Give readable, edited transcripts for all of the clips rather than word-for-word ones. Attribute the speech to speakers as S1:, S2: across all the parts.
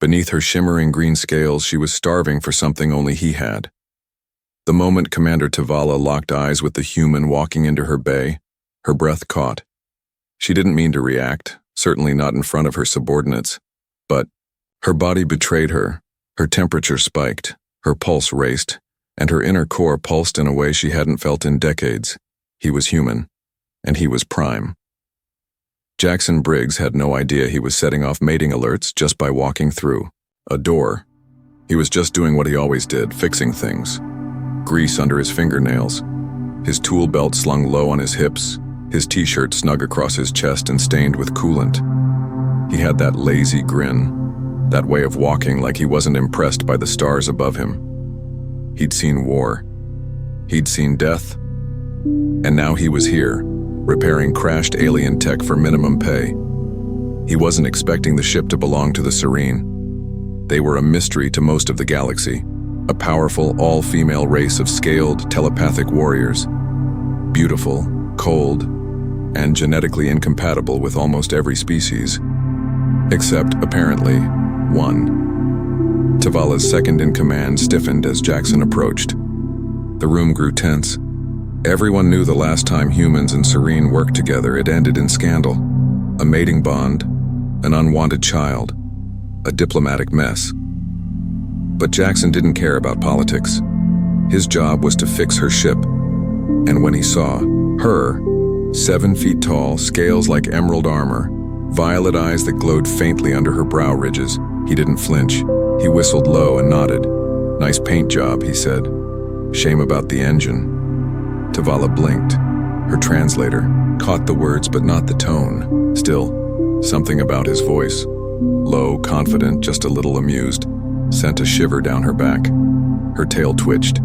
S1: Beneath her shimmering green scales, she was starving for something only he had. The moment Commander Tavala locked eyes with the human walking into her bay, her breath caught. She didn't mean to react, certainly not in front of her subordinates, but her body betrayed her. Her temperature spiked, her pulse raced, and her inner core pulsed in a way she hadn't felt in decades. He was human, and he was prime. Jackson Briggs had no idea he was setting off mating alerts just by walking through a door. He was just doing what he always did, fixing things. Grease under his fingernails, his tool belt slung low on his hips, his t-shirt snug across his chest and stained with coolant. He had that lazy grin, that way of walking like he wasn't impressed by the stars above him. He'd seen war. He'd seen death. And now he was here, repairing crashed alien tech for minimum pay. He wasn't expecting the ship to belong to the Serene. They were a mystery to most of the galaxy, a powerful, all-female race of scaled, telepathic warriors. Beautiful, cold, and genetically incompatible with almost every species. Except, apparently, one. Tavala's second-in-command stiffened as Jackson approached. The room grew tense. Everyone knew the last time humans and Serene worked together, it ended in scandal. A mating bond, an unwanted child, a diplomatic mess. But Jackson didn't care about politics. His job was to fix her ship. And when he saw her, 7 feet tall, scales like emerald armor, violet eyes that glowed faintly under her brow ridges, he didn't flinch. He whistled low and nodded. "Nice paint job," he said. "Shame about the engine." Tavala blinked. Her translator caught the words but not the tone. Still, something about his voice, low, confident, just a little amused, sent a shiver down her back. Her tail twitched.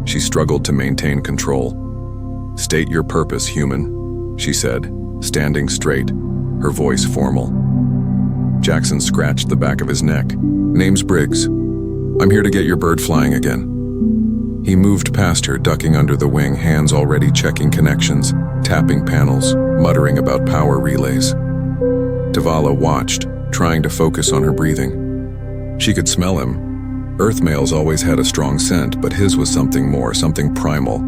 S1: She struggled to maintain control. "State your purpose, human," she said, standing straight, her voice formal. Jackson scratched the back of his neck. "Name's Briggs. I'm here to get your bird flying again." He moved past her, ducking under the wing, hands already checking connections, tapping panels, muttering about power relays. Tavala watched, trying to focus on her breathing. She could smell him. Earth males always had a strong scent, but his was something more, something primal.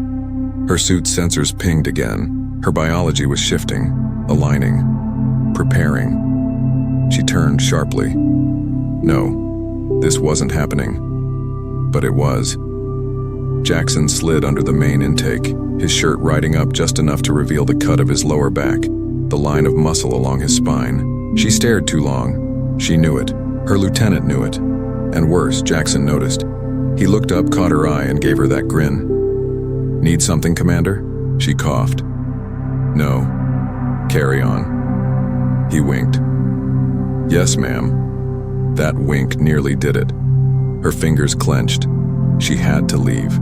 S1: Her suit's sensors pinged again. Her biology was shifting, aligning, preparing. She turned sharply. No, this wasn't happening. But it was. Jackson slid under the main intake, his shirt riding up just enough to reveal the cut of his lower back, the line of muscle along his spine. She stared too long. She knew it. Her lieutenant knew it. And worse, Jackson noticed. He looked up, caught her eye, and gave her that grin. "Need something, Commander?" She coughed. "No. Carry on." He winked. "Yes, ma'am." That wink nearly did it. Her fingers clenched. She had to leave.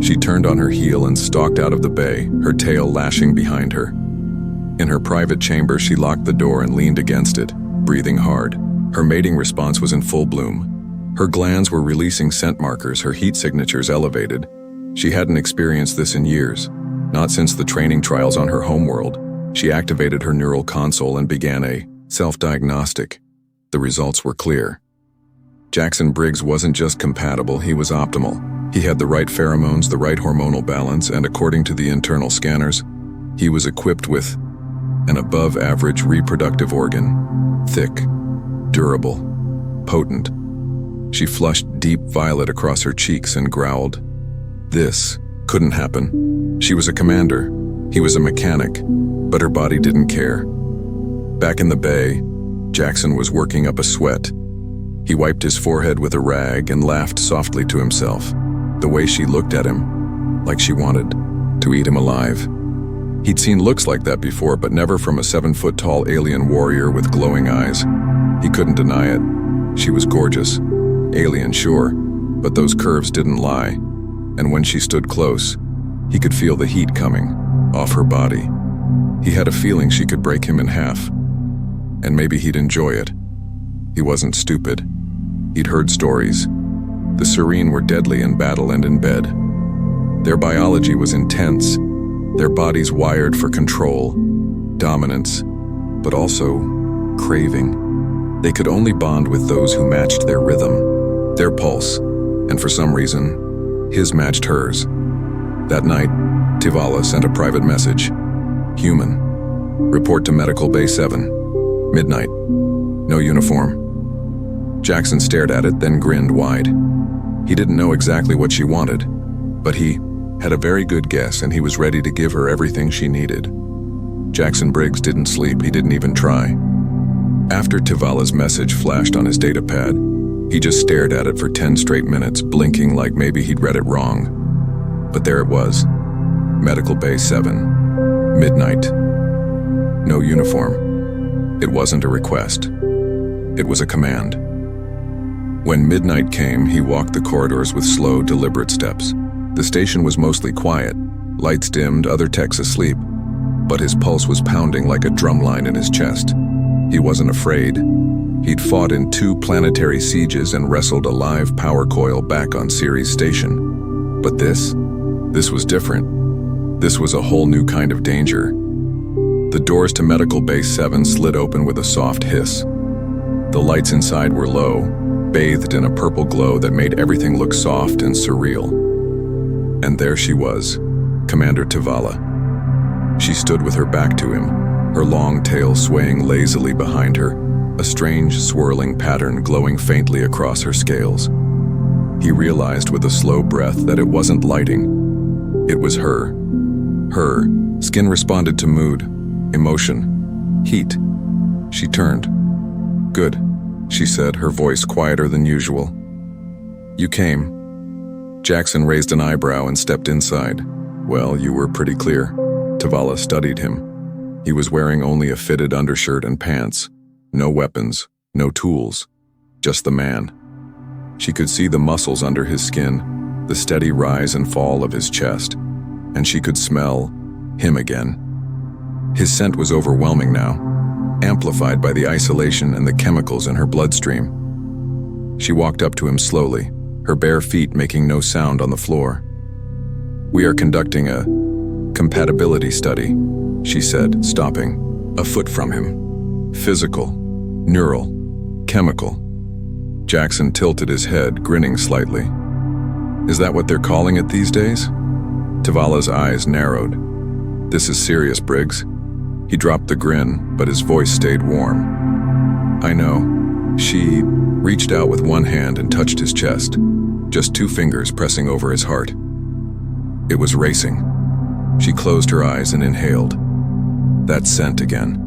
S1: She turned on her heel and stalked out of the bay, her tail lashing behind her. In her private chamber, she locked the door and leaned against it, breathing hard. Her mating response was in full bloom. Her glands were releasing scent markers, her heat signatures elevated. She hadn't experienced this in years, not since the training trials on her homeworld. She activated her neural console and began a self-diagnostic. The results were clear. Jackson Briggs wasn't just compatible, he was optimal. He had the right pheromones, the right hormonal balance, and according to the internal scanners, he was equipped with an above-average reproductive organ. Thick, durable, potent. She flushed deep violet across her cheeks and growled. This couldn't happen. She was a commander. He was a mechanic, but her body didn't care. Back in the bay, Jackson was working up a sweat. He wiped his forehead with a rag and laughed softly to himself, the way she looked at him, like she wanted to eat him alive. He'd seen looks like that before, but never from a 7-foot-tall alien warrior with glowing eyes. He couldn't deny it. She was gorgeous. Alien, sure, but those curves didn't lie. And when she stood close, he could feel the heat coming off her body. He had a feeling she could break him in half. And maybe he'd enjoy it. He wasn't stupid. He'd heard stories. The Serene were deadly in battle and in bed. Their biology was intense, their bodies wired for control, dominance, but also craving. They could only bond with those who matched their rhythm, their pulse, and for some reason, his matched hers. That night, Tivala sent a private message. Human. Report to Medical Bay 7. Midnight. No uniform. Jackson stared at it, then grinned wide. He didn't know exactly what she wanted, but he had a very good guess, and he was ready to give her everything she needed. Jackson Briggs didn't sleep. He didn't even try. After Tivala's message flashed on his datapad, he just stared at it for 10 straight minutes, blinking like maybe he'd read it wrong. But there it was. Medical Bay 7. Midnight. No uniform. It wasn't a request. It was a command. When midnight came, he walked the corridors with slow, deliberate steps. The station was mostly quiet. Lights dimmed, other techs asleep. But his pulse was pounding like a drumline in his chest. He wasn't afraid. He'd fought in 2 planetary sieges and wrestled a live power coil back on Ceres Station. But this was different. This was a whole new kind of danger. The doors to Medical Bay 7 slid open with a soft hiss. The lights inside were low, bathed in a purple glow that made everything look soft and surreal. And there she was, Commander Tivala. She stood with her back to him, her long tail swaying lazily behind her, a strange swirling pattern glowing faintly across her scales. He realized with a slow breath that it wasn't lighting. It was her. Her skin responded to mood, emotion, heat. She turned. "Good," she said, her voice quieter than usual. "You came." Jackson raised an eyebrow and stepped inside. "Well, you were pretty clear." Tivala studied him. He was wearing only a fitted undershirt and pants. No weapons, no tools, just the man. She could see the muscles under his skin, the steady rise and fall of his chest, and she could smell him again. His scent was overwhelming now, amplified by the isolation and the chemicals in her bloodstream. She walked up to him slowly, her bare feet making no sound on the floor. "We are conducting a compatibility study," she said, stopping, a foot from him. "Physical, neural, chemical." Jackson tilted his head, grinning slightly. "Is that what they're calling it these days?" Tivala's eyes narrowed. "This is serious, Briggs." He dropped the grin, but his voice stayed warm. "I know." She reached out with one hand and touched his chest, just 2 fingers pressing over his heart. It was racing. She closed her eyes and inhaled. That scent again.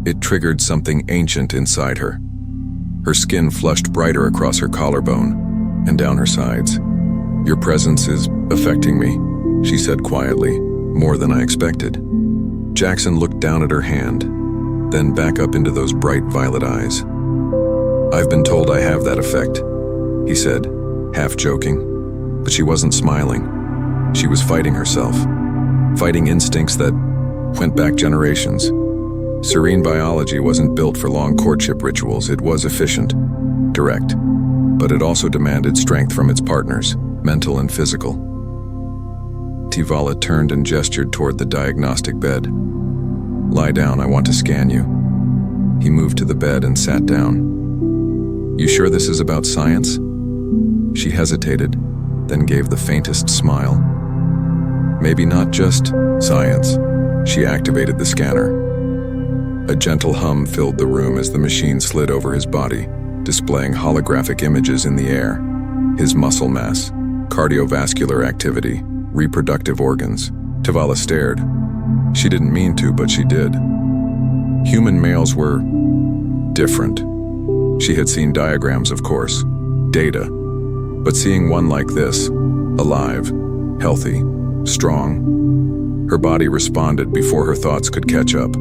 S1: It triggered something ancient inside her. Her skin flushed brighter across her collarbone and down her sides. "Your presence is affecting me," she said quietly, "more than I expected." Jackson looked down at her hand, then back up into those bright violet eyes. "I've been told I have that effect," he said, half joking, but she wasn't smiling. She was fighting herself, fighting instincts that went back generations. Serene biology wasn't built for long courtship rituals. It was efficient, direct, but it also demanded strength from its partners, mental and physical. Tivala turned and gestured toward the diagnostic bed. "Lie down, I want to scan you." He moved to the bed and sat down. "You sure this is about science?" She hesitated, then gave the faintest smile. "Maybe not just science." She activated the scanner. A gentle hum filled the room as the machine slid over his body, displaying holographic images in the air. His muscle mass, cardiovascular activity, reproductive organs. Tivala stared. She didn't mean to, but she did. Human males were different. She had seen diagrams, of course, data, but seeing one like this, alive, healthy, strong, her body responded before her thoughts could catch up.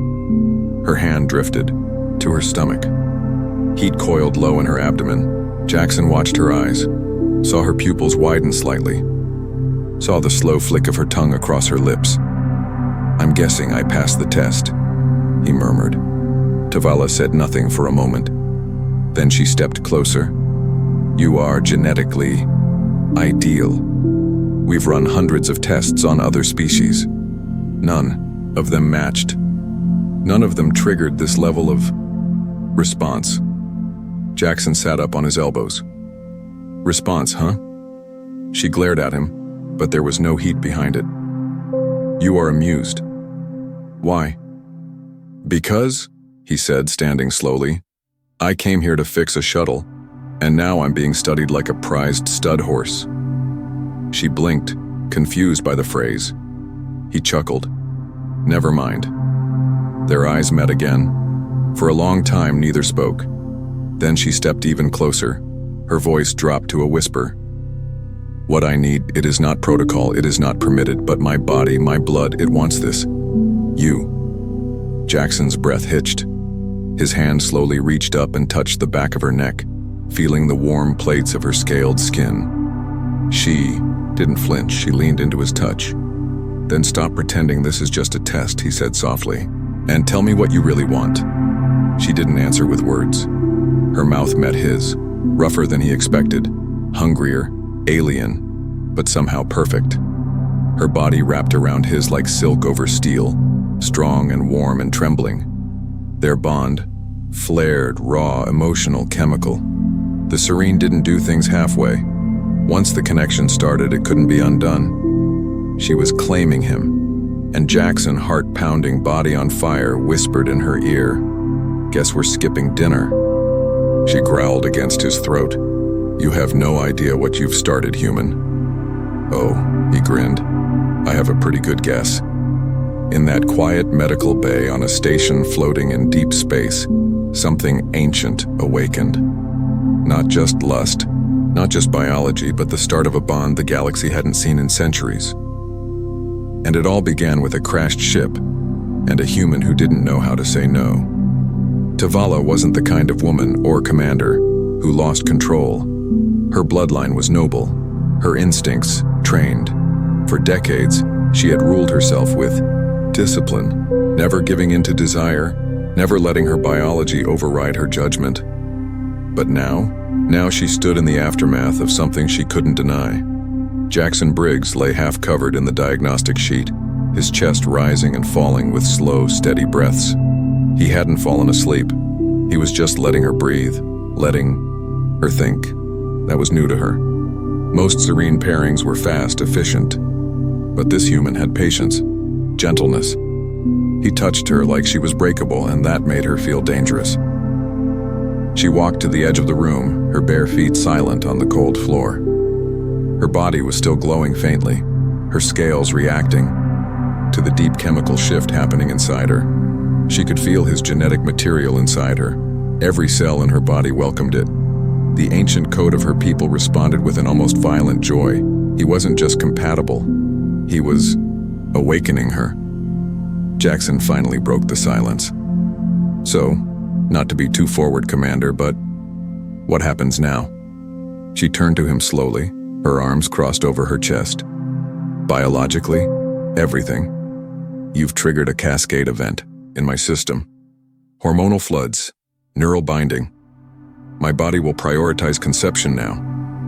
S1: Her hand drifted to her stomach. Heat coiled low in her abdomen. Jackson watched her eyes, saw her pupils widen slightly, saw the slow flick of her tongue across her lips. "I'm guessing I passed the test," he murmured. Tivala said nothing for a moment. Then she stepped closer. "You are genetically ideal. We've run hundreds of tests on other species. None of them matched. None of them triggered this level of response. Jackson sat up on his elbows. Response, huh? She glared at him, but there was no heat behind it. You are amused. Why? Because, he said, standing slowly, I came here to fix a shuttle, and now I'm being studied like a prized stud horse. She blinked, confused by the phrase. He chuckled. Never mind. Their eyes met again. For a long time, neither spoke. Then she stepped even closer. Her voice dropped to a whisper. What I need, it is not protocol, it is not permitted, but my body, my blood, it wants this. You. Jackson's breath hitched. His hand slowly reached up and touched the back of her neck, feeling the warm plates of her scaled skin. She didn't flinch, she leaned into his touch. Then stop pretending this is just a test, he said softly, and tell me what you really want. She didn't answer with words. Her mouth met his, rougher than he expected, hungrier, alien, but somehow perfect. Her body wrapped around his like silk over steel, strong and warm and trembling. Their bond, flared, raw, emotional, chemical. The serene didn't do things halfway. Once the connection started, it couldn't be undone. She was claiming him, and Jackson, heart pounding, body on fire, whispered in her ear, "Guess we're skipping dinner." She growled against his throat. "You have no idea what you've started, human." "Oh," he grinned, "I have a pretty good guess." In that quiet medical bay on a station floating in deep space, something ancient awakened. Not just lust, not just biology, but the start of a bond the galaxy hadn't seen in centuries. And it all began with a crashed ship and a human who didn't know how to say no. Tavala wasn't the kind of woman or commander who lost control. Her bloodline was noble, her instincts trained. For decades, she had ruled herself with discipline, never giving in to desire, never letting her biology override her judgment. But now she stood in the aftermath of something she couldn't deny. Jackson Briggs lay half-covered in the diagnostic sheet, his chest rising and falling with slow, steady breaths. He hadn't fallen asleep. He was just letting her breathe, letting her think. That was new to her. Most serene pairings were fast, efficient. But this human had patience, gentleness. He touched her like she was breakable, and that made her feel dangerous. She walked to the edge of the room, her bare feet silent on the cold floor. Her body was still glowing faintly, her scales reacting to the deep chemical shift happening inside her. She could feel his genetic material inside her. Every cell in her body welcomed it. The ancient code of her people responded with an almost violent joy. He wasn't just compatible, he was awakening her. Jackson finally broke the silence. So, not to be too forward, Commander, but what happens now? She turned to him slowly, her arms crossed over her chest. Biologically, everything. You've triggered a cascade event in my system. Hormonal floods, neural binding. My body will prioritize conception now.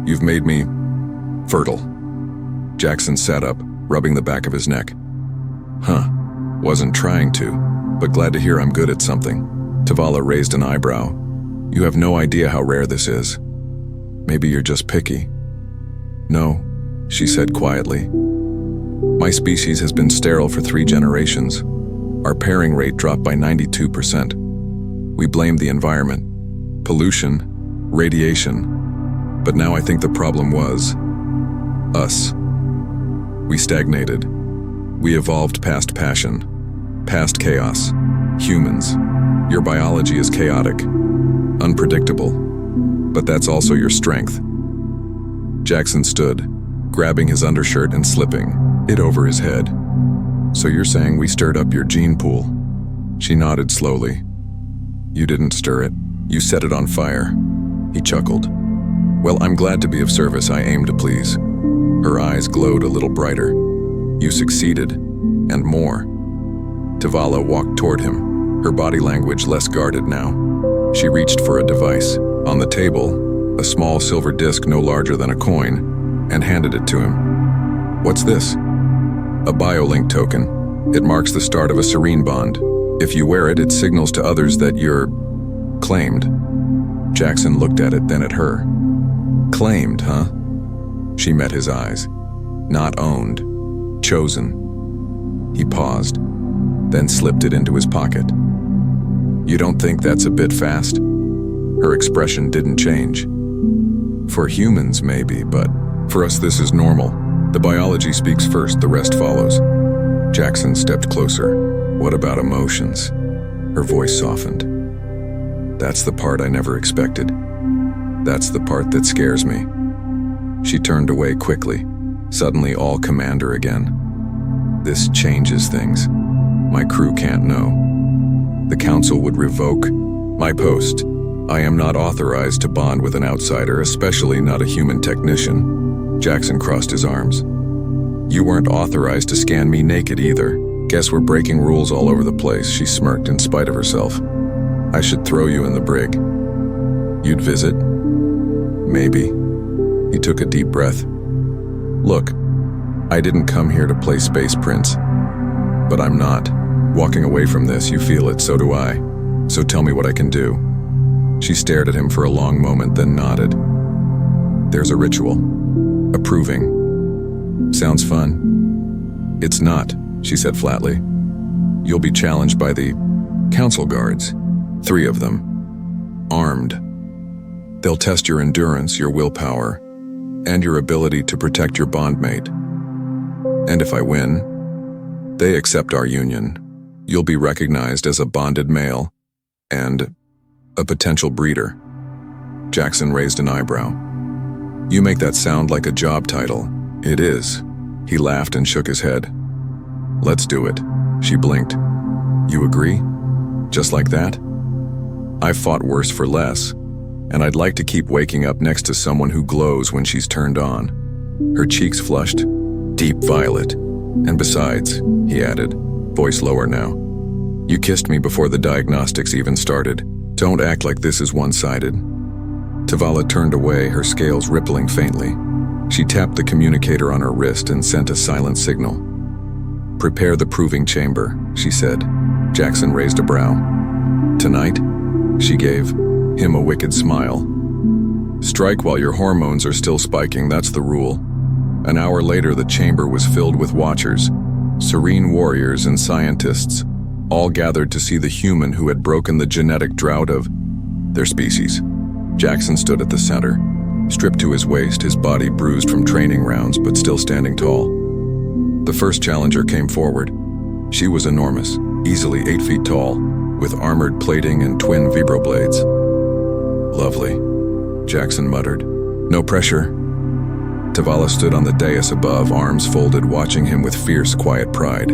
S1: You've made me fertile. Jackson sat up, rubbing the back of his neck. Huh, wasn't trying to, but glad to hear I'm good at something. Tavala raised an eyebrow. You have no idea how rare this is. Maybe you're just picky. No, she said quietly. My species has been sterile for 3 generations. Our pairing rate dropped by 92%. We blamed the environment, pollution, radiation. But now I think the problem was us. We stagnated. We evolved past passion, past chaos. Humans. Your biology is chaotic, unpredictable, but that's also your strength. Jackson stood, grabbing his undershirt and slipping it over his head. So you're saying we stirred up your gene pool? She nodded slowly. You didn't stir it. You set it on fire. He chuckled. Well, I'm glad to be of service. I aim to please. Her eyes glowed a little brighter. You succeeded, and more. Tavala walked toward him, her body language less guarded now. She reached for a device. On the table, a small silver disc no larger than a coin, and handed it to him. What's this? A biolink token. It marks the start of a serene bond. If you wear it, it signals to others that you're claimed. Jackson looked at it, then at her. Claimed, huh? She met his eyes. Not owned. Chosen. He paused, then slipped it into his pocket. You don't think that's a bit fast? Her expression didn't change. For humans, maybe, but for us this is normal. The biology speaks first, the rest follows. Jackson stepped closer. What about emotions? Her voice softened. That's the part I never expected. That's the part that scares me. She turned away quickly, suddenly all commander again. This changes things. My crew can't know. The council would revoke my post. I am not authorized to bond with an outsider, especially not a human technician. Jackson crossed his arms. You weren't authorized to scan me naked either. Guess we're breaking rules all over the place, she smirked in spite of herself. I should throw you in the brig. You'd visit? Maybe. He took a deep breath. Look, I didn't come here to play Space Prince. But I'm not. Walking away from this, you feel it, so do I. So tell me what I can do. She stared at him for a long moment, then nodded. There's a ritual. Approving. Sounds fun. It's not, she said flatly. You'll be challenged by the council guards. 3 of them. Armed. They'll test your endurance, your willpower, and your ability to protect your bondmate. And if I win, they accept our union. You'll be recognized as a bonded male and a potential breeder. Jackson raised an eyebrow. You make that sound like a job title. It is. He laughed and shook his head. Let's do it. She blinked. You agree? Just like that? I've fought worse for less, and I'd like to keep waking up next to someone who glows when she's turned on. Her cheeks flushed, deep violet. And besides, he added, voice lower now, you kissed me before the diagnostics even started. Don't act like this is one-sided. Tavala turned away, her scales rippling faintly. She tapped the communicator on her wrist and sent a silent signal. Prepare the proving chamber, she said. Jackson raised a brow. Tonight? She gave him a wicked smile. Strike while your hormones are still spiking, that's the rule. An hour later, the chamber was filled with watchers, serene warriors and scientists, all gathered to see the human who had broken the genetic drought of their species. Jackson stood at the center, stripped to his waist, his body bruised from training rounds, but still standing tall. The first challenger came forward. She was enormous, easily 8 feet tall, with armored plating and twin vibroblades. Lovely, Jackson muttered. No pressure. Tavala stood on the dais above, arms folded, watching him with fierce, quiet pride.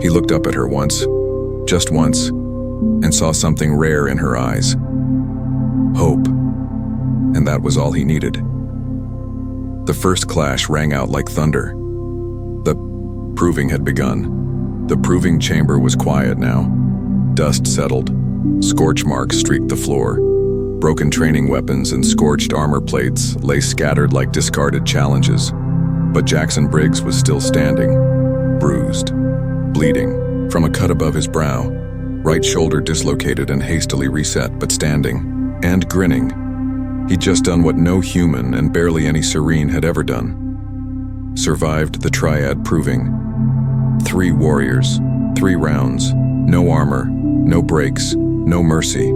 S1: He looked up at her once, just once, and saw something rare in her eyes. Hope. And that was all he needed. The first clash rang out like thunder. The proving had begun. The proving chamber was quiet now. Dust settled. Scorch marks streaked the floor. Broken training weapons and scorched armor plates lay scattered like discarded challenges. But Jackson Briggs was still standing, bruised, bleeding, from a cut above his brow, right shoulder dislocated and hastily reset, but standing, and grinning. He'd just done what no human and barely any Serene had ever done. Survived the triad proving. 3 warriors, 3 rounds, no armor, no breaks, no mercy.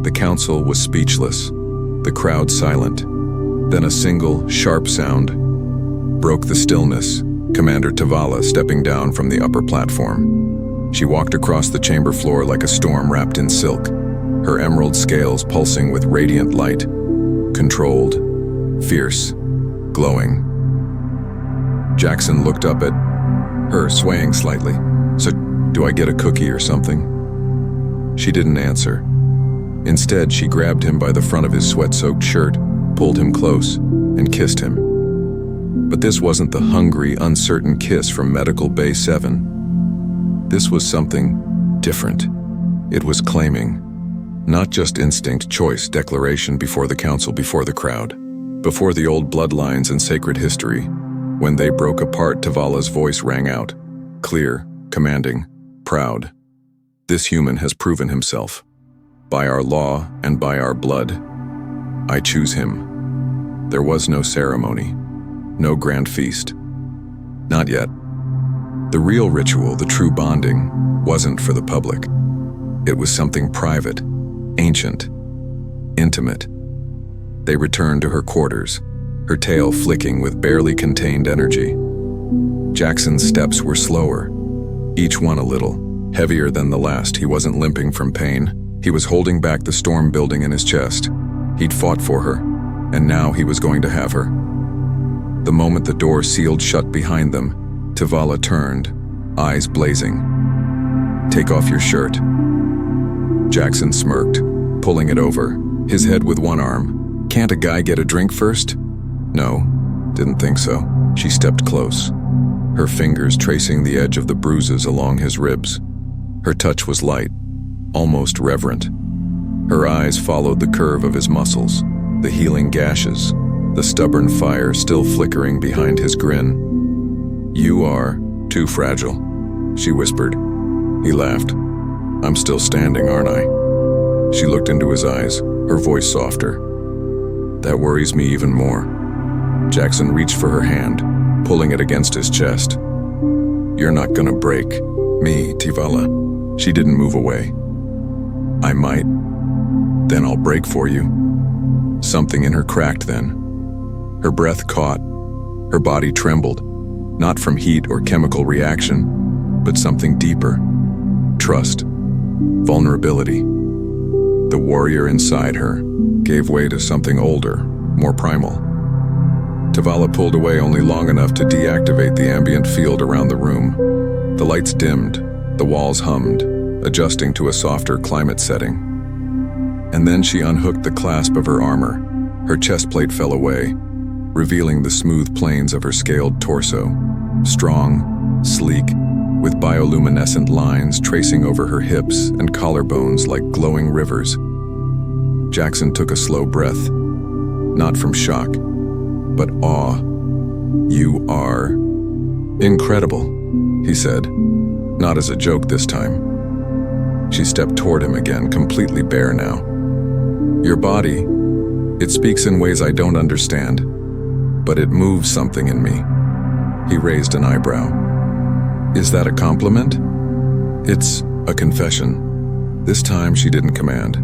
S1: The council was speechless, the crowd silent. Then a single, sharp sound broke the stillness, Commander Tavala stepping down from the upper platform. She walked across the chamber floor like a storm wrapped in silk, her emerald scales pulsing with radiant light, controlled, fierce, glowing. Jackson looked up at her, swaying slightly. So, do I get a cookie or something? She didn't answer. Instead, she grabbed him by the front of his sweat-soaked shirt, pulled him close, and kissed him. But this wasn't the hungry, uncertain kiss from Medical Bay 7. This was something different. It was claiming. Not just instinct, choice, declaration before the council, before the crowd. Before the old bloodlines and sacred history. When they broke apart, Tavala's voice rang out. Clear, commanding, proud. This human has proven himself. By our law and by our blood, I choose him. There was no ceremony, no grand feast. Not yet. The real ritual, the true bonding, wasn't for the public. It was something private, ancient, intimate. They returned to her quarters, her tail flicking with barely contained energy. Jackson's steps were slower, each one a little, heavier than the last. He wasn't limping from pain. He was holding back the storm building in his chest. He'd fought for her, and now he was going to have her. The moment the door sealed shut behind them, Tivala turned, eyes blazing. "Take off your shirt." Jackson smirked, pulling it over, his head with one arm. "Can't a guy get a drink first?" "No, didn't think so." She stepped close, her fingers tracing the edge of the bruises along his ribs. Her touch was light, almost reverent. Her eyes followed the curve of his muscles, the healing gashes, the stubborn fire still flickering behind his grin. "You are too fragile," she whispered. He laughed. "I'm still standing, aren't I?" She looked into his eyes, her voice softer. "That worries me even more." Jackson reached for her hand, pulling it against his chest. "You're not gonna break me, Tivala." She didn't move away. "I might. Then I'll break for you." Something in her cracked then. Her breath caught. Her body trembled, not from heat or chemical reaction, but something deeper. Trust. Vulnerability. The warrior inside her gave way to something older, more primal. Tivala pulled away only long enough to deactivate the ambient field around the room. The lights dimmed, the walls hummed, adjusting to a softer climate setting. And then she unhooked the clasp of her armor. Her chest plate fell away, revealing the smooth planes of her scaled torso, strong, sleek, with bioluminescent lines tracing over her hips and collarbones like glowing rivers. Jackson took a slow breath, not from shock, but awe. "You are incredible," he said, not as a joke this time. She stepped toward him again, completely bare now. "Your body, it speaks in ways I don't understand, but it moves something in me." He raised an eyebrow. "Is that a compliment?" "It's a confession." This time she didn't command.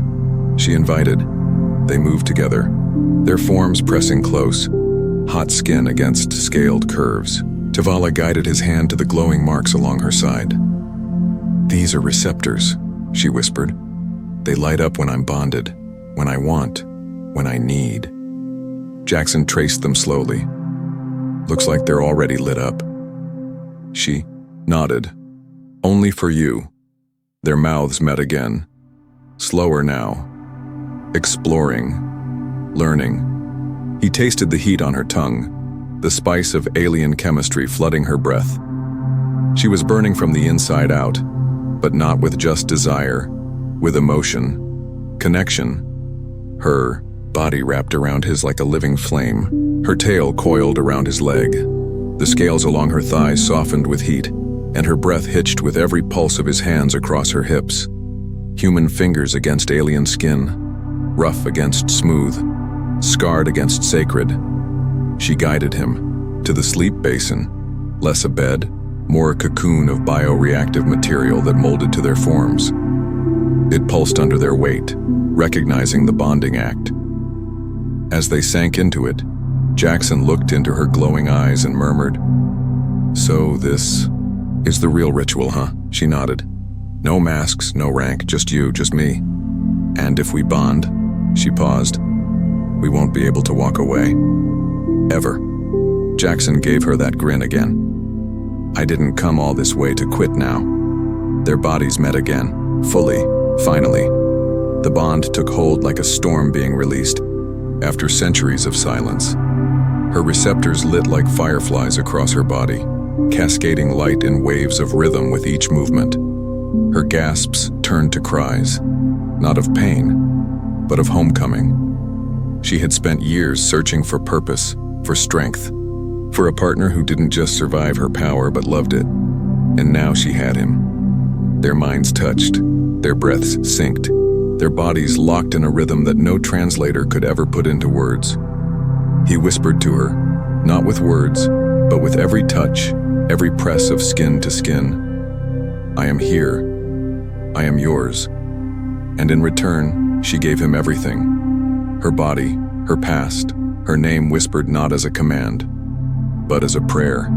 S1: She invited. They moved together, their forms pressing close, hot skin against scaled curves. Tivala guided his hand to the glowing marks along her side. "These are receptors," she whispered. "They light up when I'm bonded, when I want, when I need." Jackson traced them slowly. "Looks like they're already lit up." She nodded. "Only for you." Their mouths met again. Slower now. Exploring. Learning. He tasted the heat on her tongue, the spice of alien chemistry flooding her breath. She was burning from the inside out, but not with just desire, with emotion, connection. Her body wrapped around his like a living flame, her tail coiled around his leg. The scales along her thighs softened with heat, and her breath hitched with every pulse of his hands across her hips. Human fingers against alien skin, rough against smooth, scarred against sacred. She guided him to the sleep basin, less a bed, more a cocoon of bioreactive material that molded to their forms. It pulsed under their weight, recognizing the bonding act. As they sank into it, Jackson looked into her glowing eyes and murmured, "So this is the real ritual, huh?" She nodded. "No masks, no rank, just you, just me. And if we bond," she paused, "we won't be able to walk away. Ever." Jackson gave her that grin again. "I didn't come all this way to quit now." Their bodies met again, fully, finally. The bond took hold like a storm being released, after centuries of silence. Her receptors lit like fireflies across her body, cascading light in waves of rhythm with each movement. Her gasps turned to cries, not of pain, but of homecoming. She had spent years searching for purpose, for strength, for a partner who didn't just survive her power but loved it. And now she had him. Their minds touched, their breaths synced, their bodies locked in a rhythm that no translator could ever put into words. He whispered to her, not with words, but with every touch, every press of skin to skin. I am here. I am yours. And in return, she gave him everything. Her body, her past, her name whispered not as a command, but as a prayer.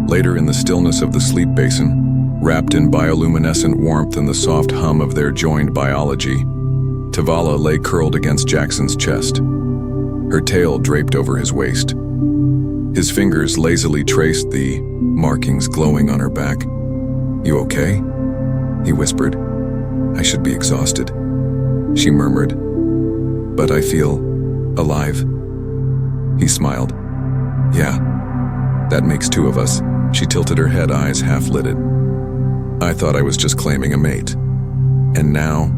S1: Later in the stillness of the sleep basin, wrapped in bioluminescent warmth and the soft hum of their joined biology, Tavala lay curled against Jackson's chest, her tail draped over his waist. His fingers lazily traced the markings glowing on her back. "You okay?" he whispered. "I should be exhausted," she murmured. "But I feel alive." He smiled. "Yeah, that makes two of us." She tilted her head, eyes half-lidded. "I thought I was just claiming a mate. And now,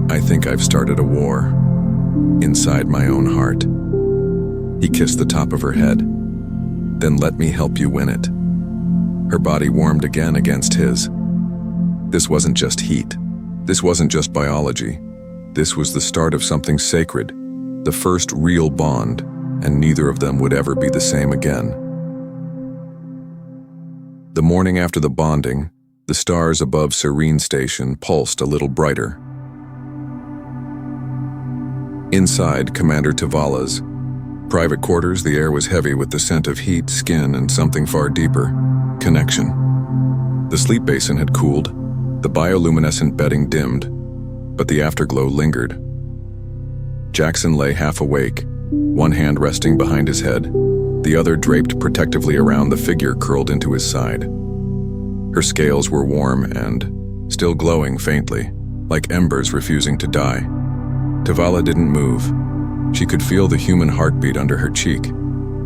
S1: I think I've started a war. Inside my own heart." He kissed the top of her head. "Then let me help you win it." Her body warmed again against his. This wasn't just heat. This wasn't just biology. This was the start of something sacred, the first real bond, and neither of them would ever be the same again. The morning after the bonding, the stars above Serene Station pulsed a little brighter. Inside Commander Tavala's private quarters, the air was heavy with the scent of heat, skin, and something far deeper: connection. The sleep basin had cooled, the bioluminescent bedding dimmed, but the afterglow lingered. Jackson lay half awake, one hand resting behind his head, the other draped protectively around the figure curled into his side. Her scales were warm and still glowing faintly, like embers refusing to die. Tavala didn't move. She could feel the human heartbeat under her cheek.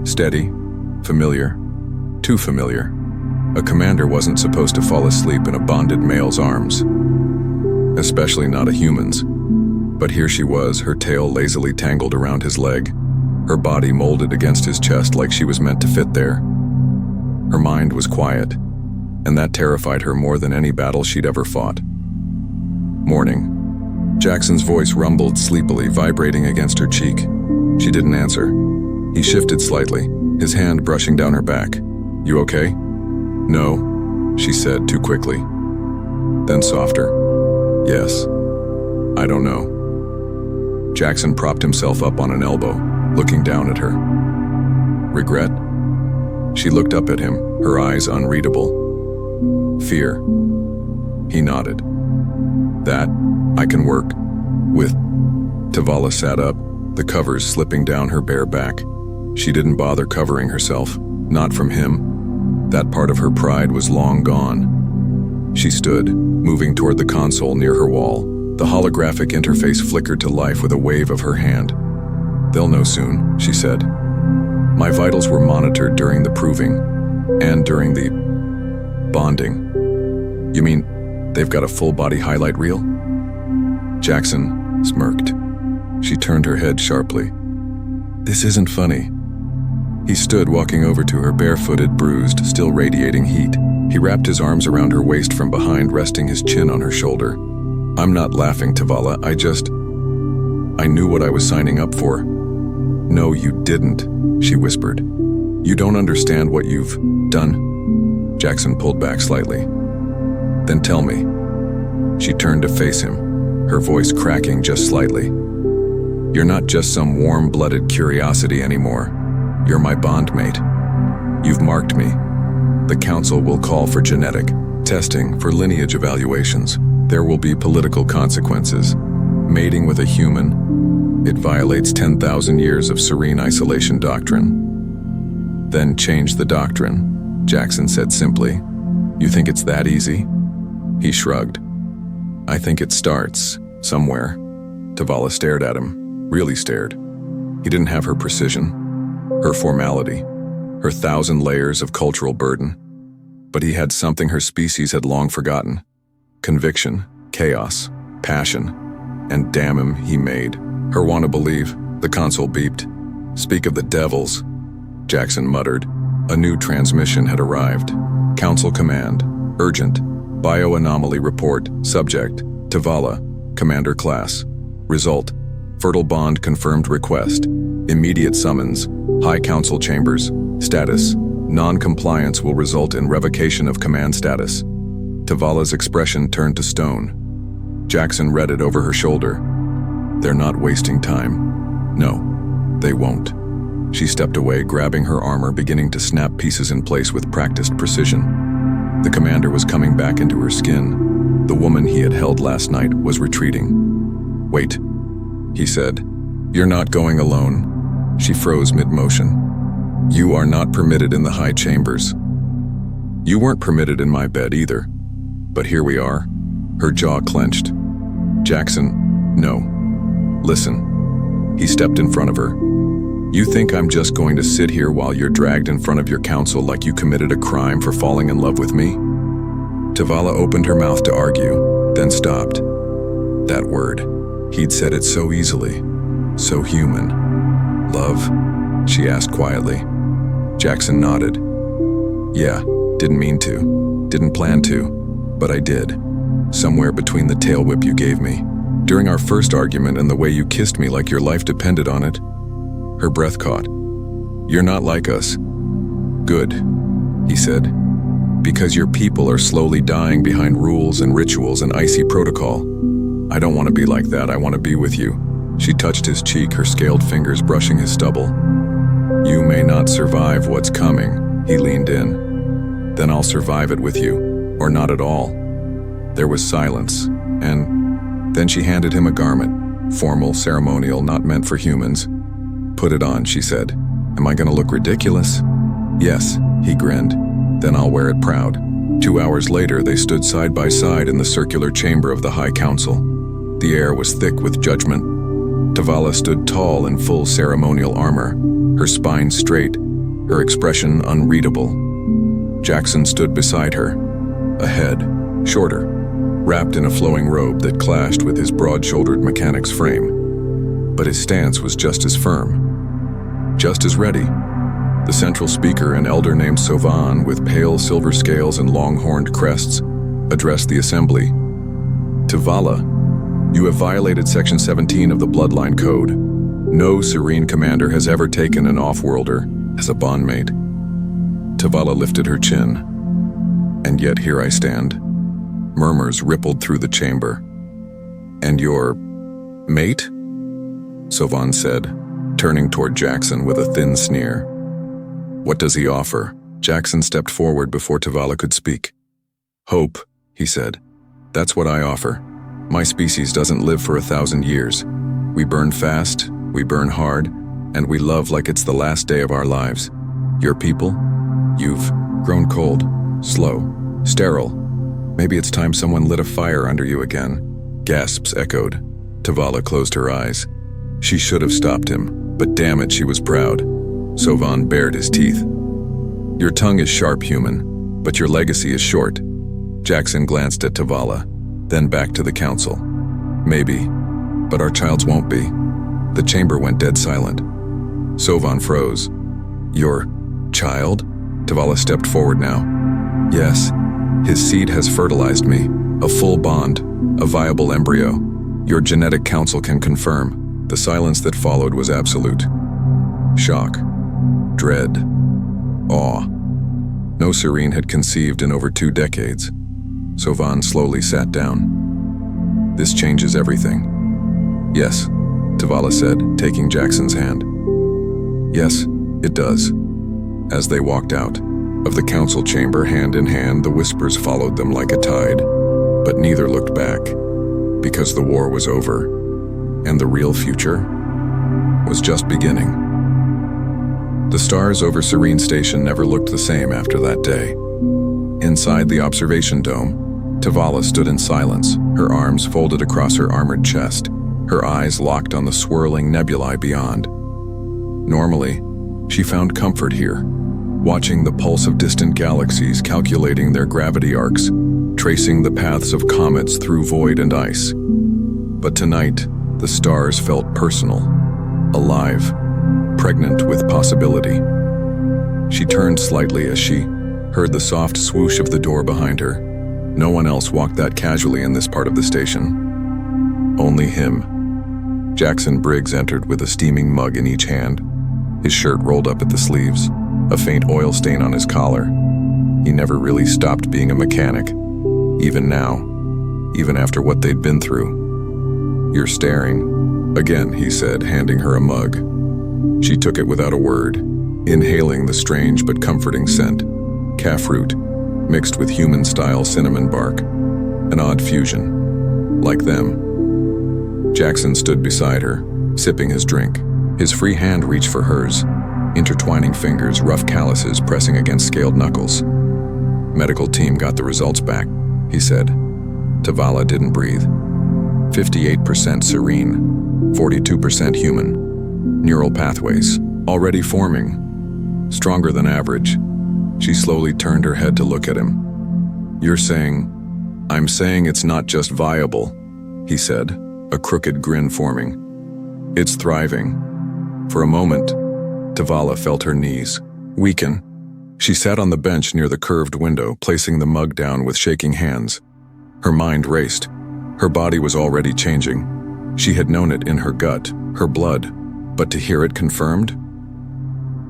S1: Steady, familiar, too familiar. A commander wasn't supposed to fall asleep in a bonded male's arms, especially not a human's. But here she was, her tail lazily tangled around his leg, her body molded against his chest like she was meant to fit there. Her mind was quiet, and that terrified her more than any battle she'd ever fought. Morning. Jackson's voice rumbled sleepily, vibrating against her cheek. She didn't answer. He shifted slightly, his hand brushing down her back. "You okay?" "No," she said too quickly. Then softer. "Yes. I don't know." Jackson propped himself up on an elbow, looking down at her. "Regret?" She looked up at him, her eyes unreadable. "Fear." He nodded. "That I can work with." Tavala sat up, the covers slipping down her bare back. She didn't bother covering herself, not from him. That part of her pride was long gone. She stood, moving toward the console near her wall. The holographic interface flickered to life with a wave of her hand. "They'll know soon," she said. "My vitals were monitored during the proving, and during the bonding." "You mean they've got a full-body highlight reel?" Jackson smirked. She turned her head sharply. "This isn't funny." He stood, walking over to her, barefooted, bruised, still radiating heat. He wrapped his arms around her waist from behind, resting his chin on her shoulder. "I'm not laughing, Tavala. I knew what I was signing up for." "No, you didn't," she whispered. "You don't understand what you've done." Jackson pulled back slightly. "Then tell me." She turned to face him, her voice cracking just slightly. "You're not just some warm-blooded curiosity anymore. You're my bondmate. You've marked me. The council will call for genetic testing, for lineage evaluations. There will be political consequences. Mating with a human, it violates 10,000 years of serene isolation doctrine." "Then change the doctrine," Jackson said simply. "You think it's that easy?" He shrugged. "I think it starts somewhere." Tavala stared at him, really stared. He didn't have her precision, her formality, her 1,000 layers of cultural burden. But he had something her species had long forgotten: conviction, chaos, passion, and damn him, he made her want to believe. The console beeped. "Speak of the devils," Jackson muttered. A new transmission had arrived. "Council command, urgent, bioanomaly report, subject, Tavala, Commander Class. Result: fertile bond confirmed request. Immediate summons. High Council Chambers. Status: non-compliance will result in revocation of command status. Tavalla's expression turned to stone. Jackson read it over her shoulder. They're not wasting time. No, they won't. She stepped away, grabbing her armor, beginning to snap pieces in place with practiced precision. The commander was coming back into her skin. The woman he had held last night was retreating. "Wait," he said. "You're not going alone." She froze mid-motion. "You are not permitted in the high chambers." "You weren't permitted in my bed either. But here we are." Her jaw clenched. "Jackson, no. Listen." He stepped in front of her. "You think I'm just going to sit here while you're dragged in front of your council like you committed a crime for falling in love with me?" Tavalla opened her mouth to argue, then stopped. That word. He'd said it so easily, so human. "Love?" she asked quietly. Jackson nodded. "Yeah, didn't mean to, didn't plan to, but I did. Somewhere between the tail whip you gave me, during our first argument, and the way you kissed me like your life depended on it." Her breath caught. "You're not like us." "Good," he said. "Because your people are slowly dying behind rules and rituals and icy protocol. I don't want to be like that. I want to be with you." She touched his cheek, her scaled fingers brushing his stubble. "You may not survive what's coming," he leaned in. "Then I'll survive it with you, or not at all." There was silence, and then she handed him a garment, formal, ceremonial, not meant for humans. "Put it on," she said. "Am I going to look ridiculous?" "Yes," he grinned. "Then I'll wear it proud." 2 hours later, they stood side by side in the circular chamber of the High Council. The air was thick with judgment. Tavalla stood tall in full ceremonial armor, her spine straight, her expression unreadable. Jackson stood beside her, a head, shorter, wrapped in a flowing robe that clashed with his broad-shouldered mechanic's frame. But his stance was just as firm, just as ready. The central speaker, an elder named Sovan with pale silver scales and long-horned crests, addressed the assembly. "Tavalla, you have violated Section 17 of the Bloodline Code. No Serene Commander has ever taken an off-worlder as a bondmate." Tavalla lifted her chin. "And yet here I stand." Murmurs rippled through the chamber. "And your mate?" Sovan said, turning toward Jackson with a thin sneer. "What does he offer?" Jackson stepped forward before Tavalla could speak. "Hope," he said. "That's what I offer. My species doesn't live for 1,000 years. We burn fast, we burn hard, and we love like it's the last day of our lives. Your people? You've grown cold, slow, sterile. Maybe it's time someone lit a fire under you again." Gasps echoed. Tavalla closed her eyes. She should have stopped him, but damn it, she was proud. Sovan bared his teeth. "Your tongue is sharp, human, but your legacy is short." Jackson glanced at Tavalla, then back to the council. "Maybe, but our child's won't be." The chamber went dead silent. Sovan froze. "Your child?" Tavalla stepped forward now. "Yes, his seed has fertilized me, a full bond, a viable embryo. Your genetic council can confirm." The silence that followed was absolute. Shock, dread, awe. No Serene had conceived in over 2 decades. Sovan slowly sat down. "This changes everything." "Yes," Tavalla said, taking Jackson's hand. "Yes, it does." As they walked out of the council chamber hand in hand, the whispers followed them like a tide, but neither looked back, because the war was over, and the real future was just beginning. The stars over Serene Station never looked the same after that day. Inside the observation dome, Tavalla stood in silence, her arms folded across her armored chest, her eyes locked on the swirling nebulae beyond. Normally, she found comfort here, watching the pulse of distant galaxies, calculating their gravity arcs, tracing the paths of comets through void and ice. But tonight, the stars felt personal, alive, pregnant with possibility. She turned slightly as she heard the soft swoosh of the door behind her. No one else walked that casually in this part of the station. Only him. Jackson Briggs entered with a steaming mug in each hand, his shirt rolled up at the sleeves, a faint oil stain on his collar. He never really stopped being a mechanic, even now, even after what they'd been through. "You're staring." "Again," he said, handing her a mug. She took it without a word, inhaling the strange but comforting scent. Calf root, mixed with human-style cinnamon bark. An odd fusion. Like them. Jackson stood beside her, sipping his drink. His free hand reached for hers, intertwining fingers, rough calluses pressing against scaled knuckles. "Medical team got the results back," he said. Tavala didn't breathe. 58% serene, 42% human. Neural pathways, already forming. Stronger than average. She slowly turned her head to look at him. "You're saying..." "I'm saying it's not just viable," he said, a crooked grin forming. "It's thriving." For a moment, Tavala felt her knees weaken. She sat on the bench near the curved window, placing the mug down with shaking hands. Her mind raced. Her body was already changing. She had known it in her gut, her blood, but to hear it confirmed?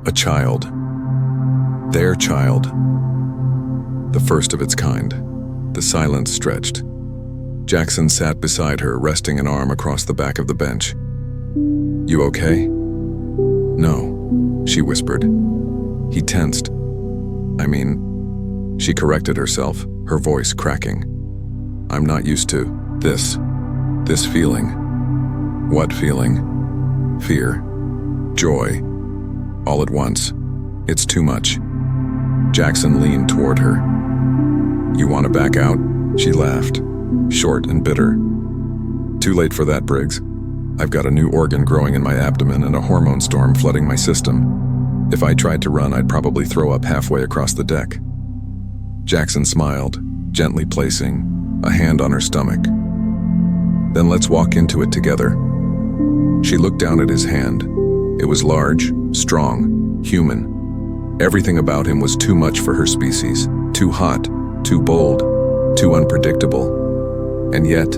S1: A child. Their child. The first of its kind. The silence stretched. Jackson sat beside her, resting an arm across the back of the bench. "You okay?" "No," she whispered. He tensed. She corrected herself, her voice cracking. "I'm not used to this feeling." "What feeling?" "Fear. Joy. All at once. It's too much." Jackson leaned toward her. "You want to back out?" She laughed, short and bitter. "Too late for that, Briggs. I've got a new organ growing in my abdomen and a hormone storm flooding my system. If I tried to run, I'd probably throw up halfway across the deck." Jackson smiled, gently placing a hand on her stomach. "Then let's walk into it together." She looked down at his hand. It was large, strong, human. Everything about him was too much for her species, too hot, too bold, too unpredictable. And yet,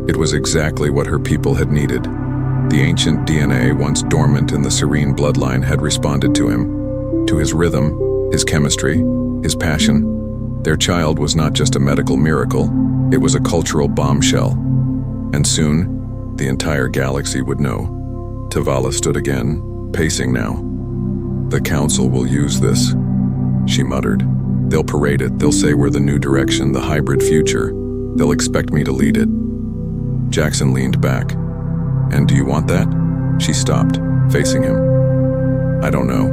S1: it was exactly what her people had needed. The ancient DNA, once dormant in the serene bloodline, had responded to him, to his rhythm, his chemistry, his passion. Their child was not just a medical miracle, it was a cultural bombshell. And soon, the entire galaxy would know. Tavala stood again, pacing now. "The council will use this," she muttered. "They'll parade it, they'll say we're the new direction, the hybrid future. They'll expect me to lead it." Jackson leaned back. "And do you want that?" She stopped, facing him. "I don't know."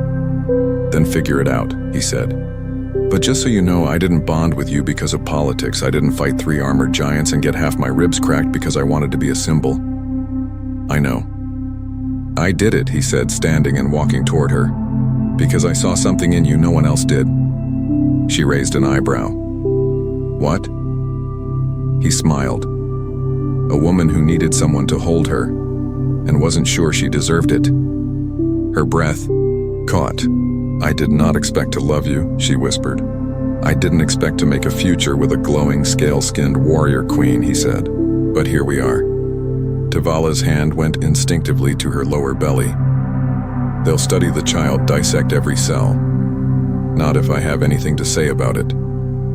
S1: "Then figure it out," he said. "But just so you know, I didn't bond with you because of politics. I didn't fight 3 armored giants and get half my ribs cracked because I wanted to be a symbol." "I know." "I did it," he said, standing and walking toward her. "Because I saw something in you no one else did." She raised an eyebrow. "What?" He smiled. A woman who needed someone to hold her, and wasn't sure she deserved it. Her breath caught. "I did not expect to love you," she whispered. "I didn't expect to make a future with a glowing, scale-skinned warrior queen," he said. "But here we are." Tavala's hand went instinctively to her lower belly. "They'll study the child, dissect every cell. Not if I have anything to say about it.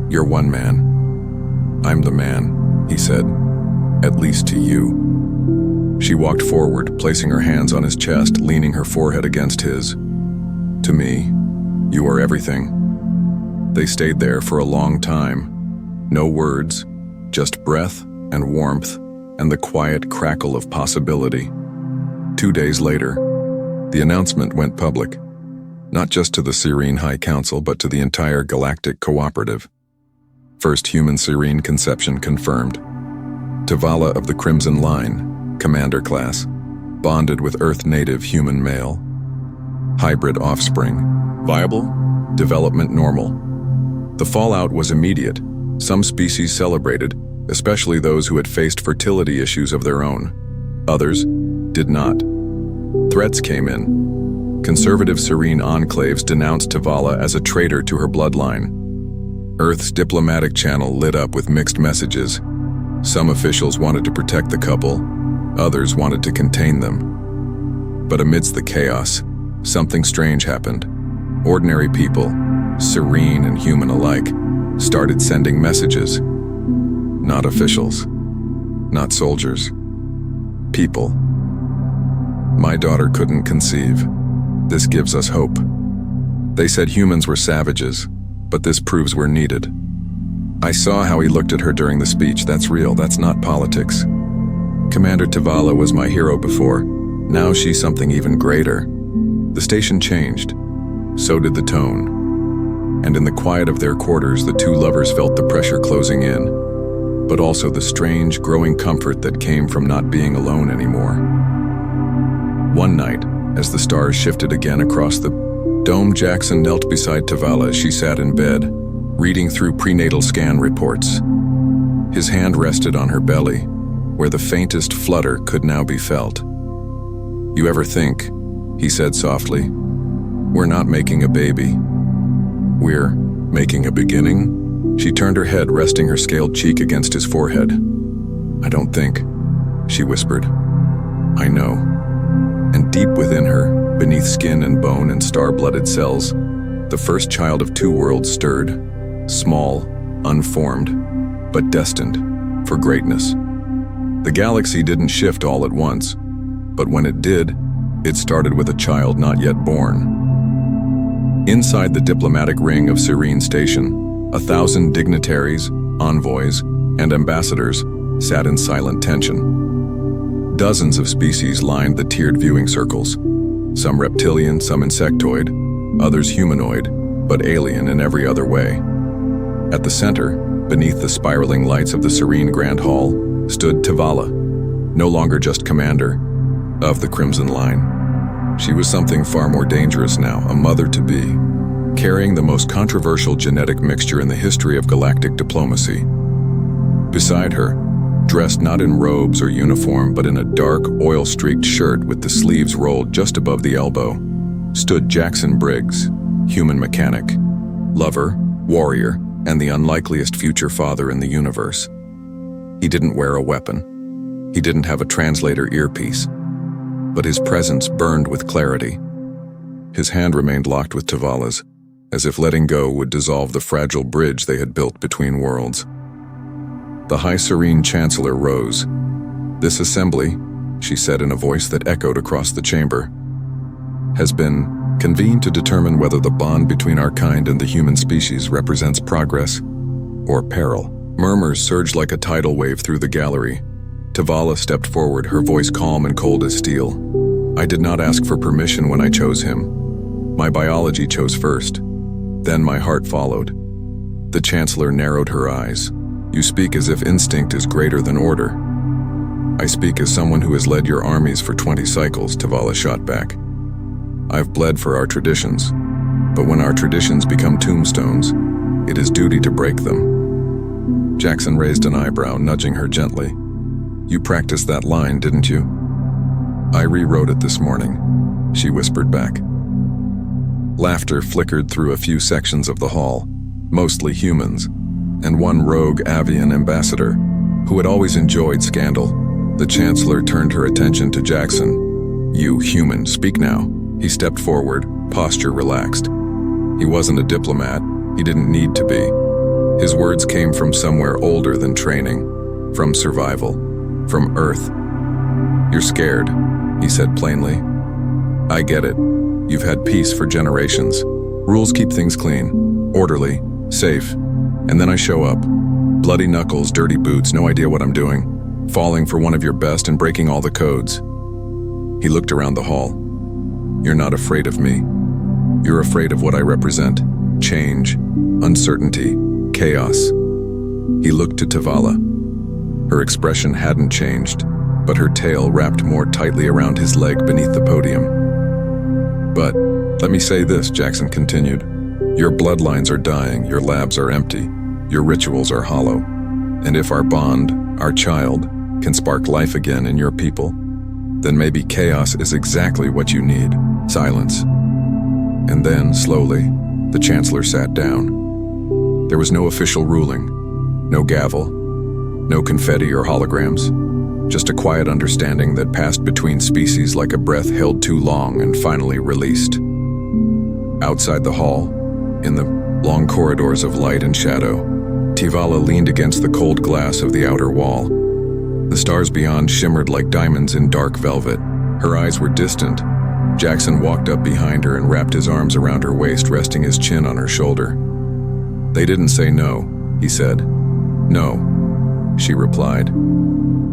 S1: You're one man." "I'm the man," he said. "At least to you." She walked forward, placing her hands on his chest, leaning her forehead against his. "To me, you are everything." They stayed there for a long time. No words, just breath and warmth and the quiet crackle of possibility. 2 days later, the announcement went public. Not just to the Serene High Council, but to the entire galactic cooperative. First human Serene conception confirmed. Tavala of the Crimson Line, Commander Class, bonded with Earth-native human male. Hybrid offspring. Viable? Development normal. The fallout was immediate. Some species celebrated, especially those who had faced fertility issues of their own. Others did not. Threats came in. Conservative Serene enclaves denounced Tavala as a traitor to her bloodline. Earth's diplomatic channel lit up with mixed messages. Some officials wanted to protect the couple, others wanted to contain them. But amidst the chaos, something strange happened. Ordinary people, serene and human alike, started sending messages. Not officials, not soldiers, people. My daughter couldn't conceive. This gives us hope. They said humans were savages, but this proves we're needed. I saw how he looked at her during the speech. That's real, that's not politics. Commander Tavala was my hero before. Now she's something even greater. The station changed. So did the tone. And in the quiet of their quarters, the two lovers felt the pressure closing in, but also the strange, growing comfort that came from not being alone anymore. One night, as the stars shifted again across the dome, Jackson knelt beside Tavala as she sat in bed, reading through prenatal scan reports. His hand rested on her belly, where the faintest flutter could now be felt. "You ever think," he said softly, "we're not making a baby. We're making a beginning?" She turned her head, resting her scaled cheek against his forehead. "I don't think," she whispered. "I know." And deep within her, beneath skin and bone and star-blooded cells, the first child of two worlds stirred, small, unformed, but destined for greatness. The galaxy didn't shift all at once, but when it did, it started with a child not yet born. Inside the diplomatic ring of Serene Station, 1,000 dignitaries, envoys, and ambassadors sat in silent tension. Dozens of species lined the tiered viewing circles, some reptilian, some insectoid, others humanoid, but alien in every other way. At the center, beneath the spiraling lights of the serene Grand Hall, stood Tavala, no longer just commander of the Crimson Line. She was something far more dangerous now, a mother-to-be, carrying the most controversial genetic mixture in the history of galactic diplomacy. Beside her, dressed not in robes or uniform but in a dark, oil-streaked shirt with the sleeves rolled just above the elbow, stood Jackson Briggs, human mechanic, lover, warrior, and the unlikeliest future father in the universe. He didn't wear a weapon. He didn't have a translator earpiece, but his presence burned with clarity. His hand remained locked with Tavala's, as if letting go would dissolve the fragile bridge they had built between worlds. The High Serene Chancellor rose. "This assembly," she said in a voice that echoed across the chamber, "has been convened to determine whether the bond between our kind and the human species represents progress or peril." Murmurs surged like a tidal wave through the gallery. Tavala stepped forward, her voice calm and cold as steel. "I did not ask for permission when I chose him. My biology chose first. Then my heart followed." The Chancellor narrowed her eyes. "You speak as if instinct is greater than order." "I speak as someone who has led your armies for 20 cycles," Tavala shot back. "I've bled for our traditions, but when our traditions become tombstones, it is duty to break them." Jackson raised an eyebrow, nudging her gently. "You practiced that line, didn't you?" "I rewrote it this morning," she whispered back. Laughter flickered through a few sections of the hall, mostly humans, and one rogue avian ambassador, who had always enjoyed scandal. The Chancellor turned her attention to Jackson. "You human, speak now." He stepped forward, posture relaxed. He wasn't a diplomat. He didn't need to be. His words came from somewhere older than training, from survival, from Earth. "You're scared," he said plainly. "I get it. You've had peace for generations. Rules keep things clean, orderly, safe. And then I show up. Bloody knuckles, dirty boots, no idea what I'm doing. Falling for one of your best and breaking all the codes." He looked around the hall. "You're not afraid of me. You're afraid of what I represent. Change, uncertainty, chaos." He looked to Tavala. Her expression hadn't changed, but her tail wrapped more tightly around his leg beneath the podium. "But let me say this," Jackson continued. "Your bloodlines are dying, your labs are empty, your rituals are hollow. And if our bond, our child, can spark life again in your people, then maybe chaos is exactly what you need." Silence. And then, slowly, the Chancellor sat down. There was no official ruling, no gavel, No confetti or holograms. Just a quiet understanding that passed between species like a breath held too long and finally released. Outside the hall, in the long corridors of light and shadow, Tivala leaned against the cold glass of the outer wall. The stars beyond shimmered like diamonds in dark velvet. Her eyes were distant. Jackson walked up behind her and wrapped his arms around her waist, resting his chin on her shoulder. "They didn't say no," he said. "No," she replied.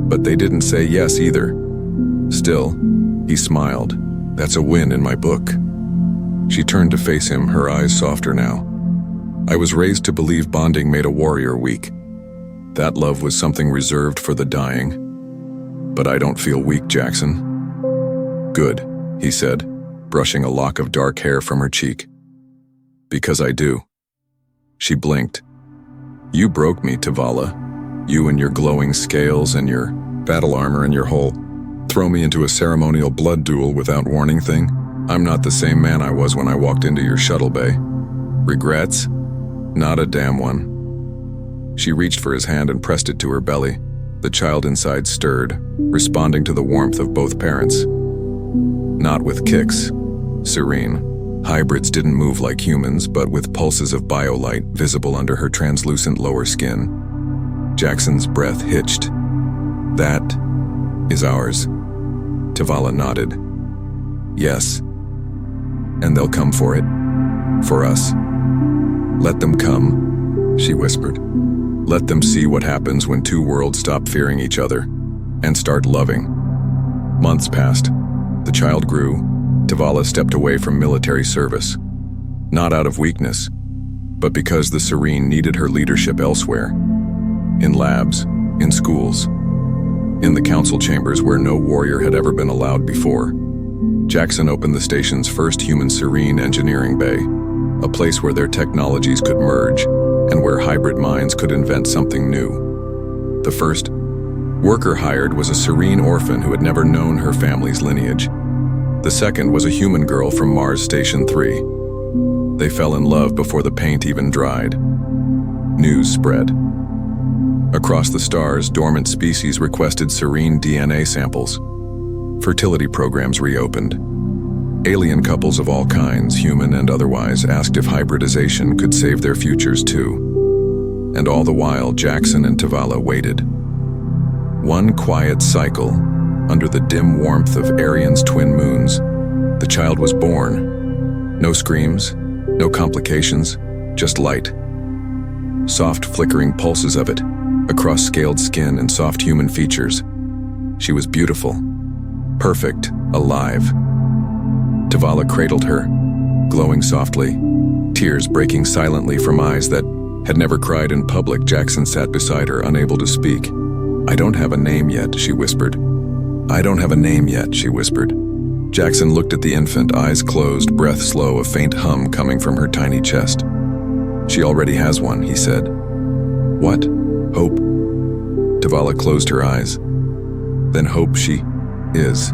S1: "But they didn't say yes either." Still, he smiled. "That's a win in my book." She turned to face him, her eyes softer now. "I was raised to believe bonding made a warrior weak. That love was something reserved for the dying. But I don't feel weak, Jackson." "Good," he said, brushing a lock of dark hair from her cheek. "Because I do." She blinked. "You broke me, Tivala. You and your glowing scales and your battle armor and your whole throw me into a ceremonial blood duel without warning thing. I'm not the same man I was when I walked into your shuttle bay. Regrets? Not a damn one." She reached for his hand and pressed it to her belly. The child inside stirred, responding to the warmth of both parents. Not with kicks. Serene. Hybrids didn't move like humans, but with pulses of biolight visible under her translucent lower skin. Jackson's breath hitched. "That is ours." Tivala nodded. "Yes. And they'll come for it. For us. Let them come," she whispered. "Let them see what happens when two worlds stop fearing each other and start loving." Months passed. The child grew. Tivala stepped away from military service. Not out of weakness, but because the Serene needed her leadership elsewhere. In labs, in schools, in the council chambers where no warrior had ever been allowed before. Jackson opened the station's first human Serene engineering bay, a place where their technologies could merge and where hybrid minds could invent something new. The first worker hired was a Serene orphan who had never known her family's lineage. The second was a human girl from Mars Station 3. They fell in love before the paint even dried. News spread. Across the stars, dormant species requested Serene DNA samples. Fertility programs reopened. Alien couples of all kinds, human and otherwise, asked if hybridization could save their futures too. And all the while, Jackson and Tivala waited. One quiet cycle, under the dim warmth of Arion's twin moons, the child was born. No screams, no complications, just light. Soft flickering pulses of it, across scaled skin and soft human features. She was beautiful, perfect, alive. Tivala cradled her, glowing softly, tears breaking silently from eyes that had never cried in public. Jackson sat beside her, unable to speak. "I don't have a name yet," she whispered. "I don't have a name yet," she whispered. Jackson looked at the infant, eyes closed, breath slow, a faint hum coming from her tiny chest. "She already has one," he said. "What? Hope?" Tivala closed her eyes. "Then Hope she is."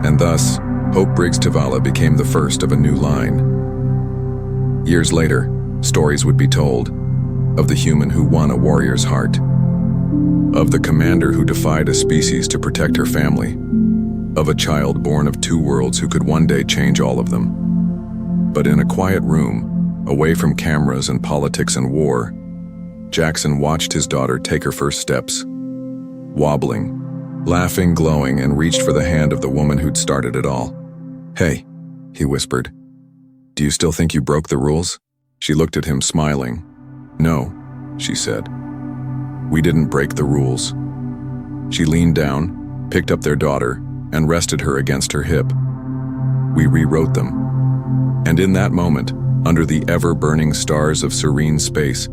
S1: And thus, Hope Briggs Tivala became the first of a new line. Years later, stories would be told of the human who won a warrior's heart, of the commander who defied a species to protect her family, of a child born of two worlds who could one day change all of them. But in a quiet room, away from cameras and politics and war, Jackson watched his daughter take her first steps, wobbling, laughing, glowing, and reached for the hand of the woman who'd started it all. "Hey," he whispered. "Do you still think you broke the rules?" She looked at him, smiling. "No," she said. "We didn't break the rules." She leaned down, picked up their daughter, and rested her against her hip. "We rewrote them." And in that moment, under the ever-burning stars of serene space,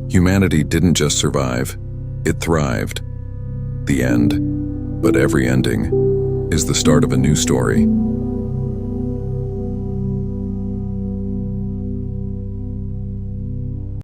S1: humanity didn't just survive, it thrived. The end, but every ending, is the start of a new story.